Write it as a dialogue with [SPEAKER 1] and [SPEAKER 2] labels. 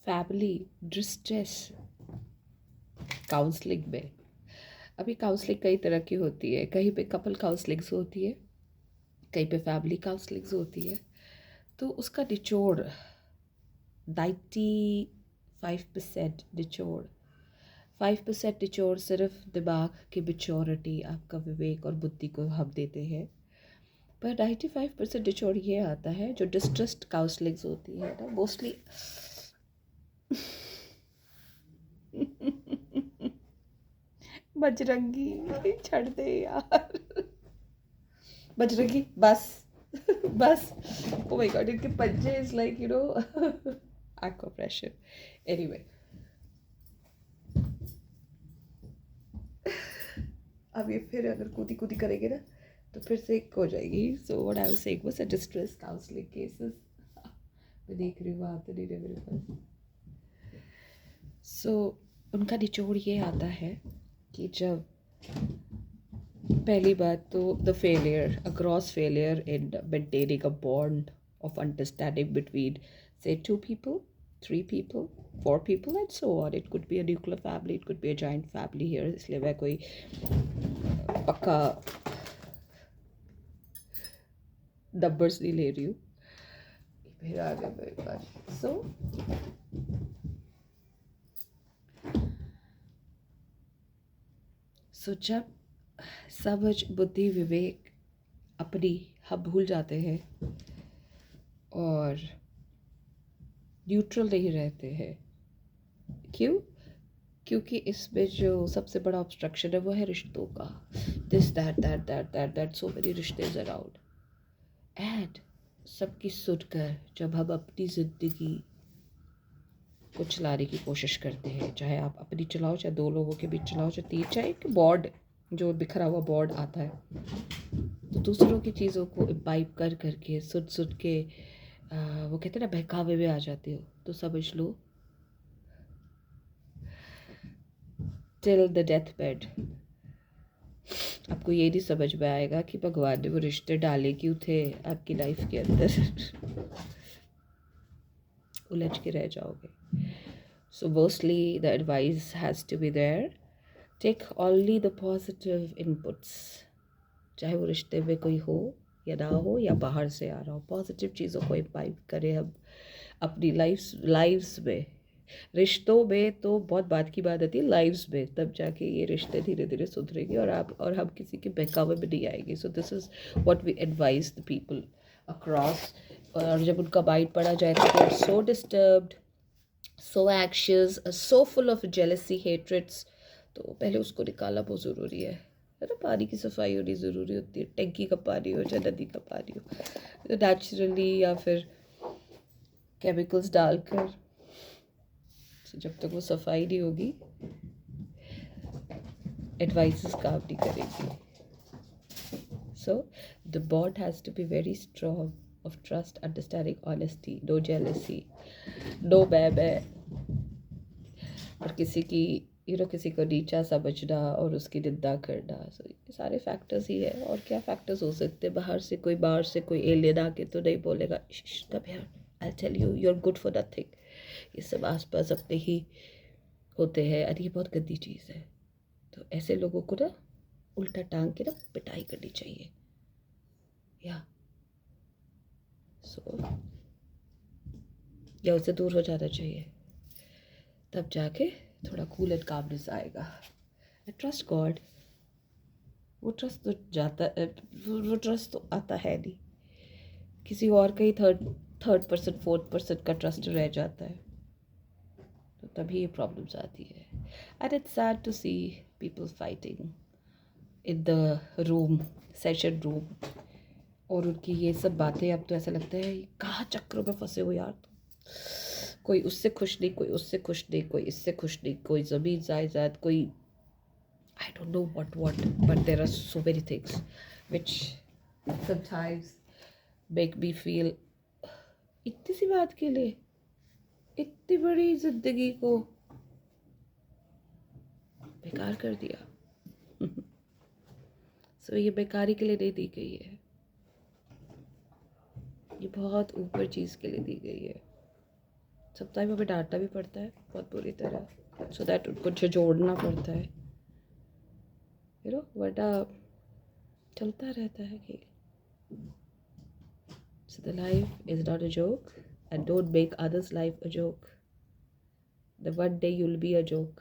[SPEAKER 1] Family distress counselling में। अभी counselling कई तरह की होती है, कहीं पे कपल काउंसलिंग्स होती है, कहीं पे फैमिली काउंसलिंग्स होती है। तो उसका निचोड़ 95% निचोड़, 5% निचोड़ सिर्फ दिमाग की मेच्योरिटी, आपका विवेक और बुद्धि को हम देते हैं। पर 95% निचोड़ ये आता है जो डिस्ट्रेस्ड काउंसलिंग्स होती है ना मोस्टली। बजरंगी छड़ दे यार, बजरंगी बस। बस। ओ माय गॉड, इनके पंजे is like aqua pressure. Anyway, अब ये फिर अगर कूदी कूदी करेंगे ना तो फिर से एक हो जाएगी। So what I was saying was a distress counselling cases. मैं देख रही हूँ वहाँ तो नहीं रहे मेरे पास। सो उनका निचोड़ ये आता है कि जब पहली बात तो the failure, a gross failure in maintaining a bond of understanding between, say, two people, three people, four people, and so on. It could be a nuclear family, it could be a joint family here. इसलिए मैं कोई पक्का numbers नहीं ले रही हूँ। फिर आ गया मेरे पास। सो जब समझ बुद्धि विवेक अपनी हम भूल जाते हैं और न्यूट्रल नहीं रहते हैं। क्यों? क्योंकि इसमें जो सबसे बड़ा ऑब्स्ट्रक्शन है वो है रिश्तों का। This that that that that that so many रिश्ते अराउंड। एंड सबकी सुनकर जब हम अपनी ज़िंदगी को चलाने की कोशिश करते हैं, चाहे आप अपनी चलाओ, चाहे दो लोगों के बीच चलाओ, चाहे तीन, चाहे एक बॉर्ड जो बिखरा हुआ बॉर्ड आता है, तो दूसरों की चीज़ों को इम्बाइब कर करके सुन सुन के वो कहते हैं ना बहकावे में आ जाते हो, तो समझ लो टिल द डेथ बेड आपको ये नहीं समझ में आएगा कि भगवान ने वो रिश्ते डाले क्यों थे आपकी लाइफ के अंदर। उलझ के रह जाओगे। So mostly the advice has to be there, take only the positive inputs, चाहे वो रिश्ते में कोई हो या ना हो या बाहर से आ रहा हो, पॉजिटिव चीज़ों को इम्बाइब करें हम अपनी लाइफ्स में। रिश्तों में तो बहुत बात की बात आती है, लाइव्स में तब जाके ये रिश्ते धीरे धीरे सुधरेंगे और हम किसी के बहकावे में नहीं आएंगे। So this is what we advise the people across. और जब उनका माइंड पड़ा जाए तो they are so disturbed, so anxious, so full of jealousy, hatreds, तो पहले उसको निकालना बहुत ज़रूरी है ना। पानी की सफाई होनी ज़रूरी होती है, टंकी का पानी हो चाहे नदी का पानी हो, तो नेचुरली या फिर केमिकल्स डालकर, जब तक वो सफाई नहीं होगी एडवाइसेस काम नहीं करेगी। So the bond has to be very strong of trust, understanding, honesty, no jealousy, no मैं और किसी की किसी को नीचा समझना और उसकी निंदा करना। सो ये सारे फैक्टर्स ही है। और क्या फैक्टर्स हो सकते हैं? बाहर से कोई एलियन आके तो नहीं बोलेगा come here, I tell you you are good for nothing. ये सब आसपास अपने ही होते हैं और ये बहुत गंदी चीज़ है। तो ऐसे लोगों को ना उल्टा टांग के ना पिटाई करनी चाहिए या सो या उससे दूर हो जाना चाहिए, तब जाके थोड़ा कूल एंड कामनेस आएगा। ट्रस्ट गॉड, वो ट्रस्ट तो जाता वो ट्रस्ट तो आता है नहीं, किसी और का ही थर्ड पर्सन फोर्थ पर्सन का ट्रस्ट रह जाता है, तो तभी ये प्रॉब्लम्स आती है। And it's sad to see people fighting in the room, session room, और उनकी ये सब बातें अब तो ऐसा लगता है कहाँ चक्रों में फंसे हो यार। कोई उससे खुश नहीं, कोई उससे खुश नहीं, कोई इससे खुश नहीं, कोई ज़मीन जायदाद, कोई I don't know what, but there are so many things which sometimes make me feel इतनी सी बात के लिए इतनी बड़ी जिंदगी को बेकार कर दिया। सो ये बेकारी के लिए नहीं दी गई है, ये बहुत ऊपर चीज़ के लिए दी गई है। सब टाइम हमें डांटना भी पड़ता है बहुत बुरी तरह, सो दैट उनको जोड़ना पड़ता है, वरना चलता रहता है खेल. So the life is not a joke, and don't make others' life a joke. The one day you'll be a joke.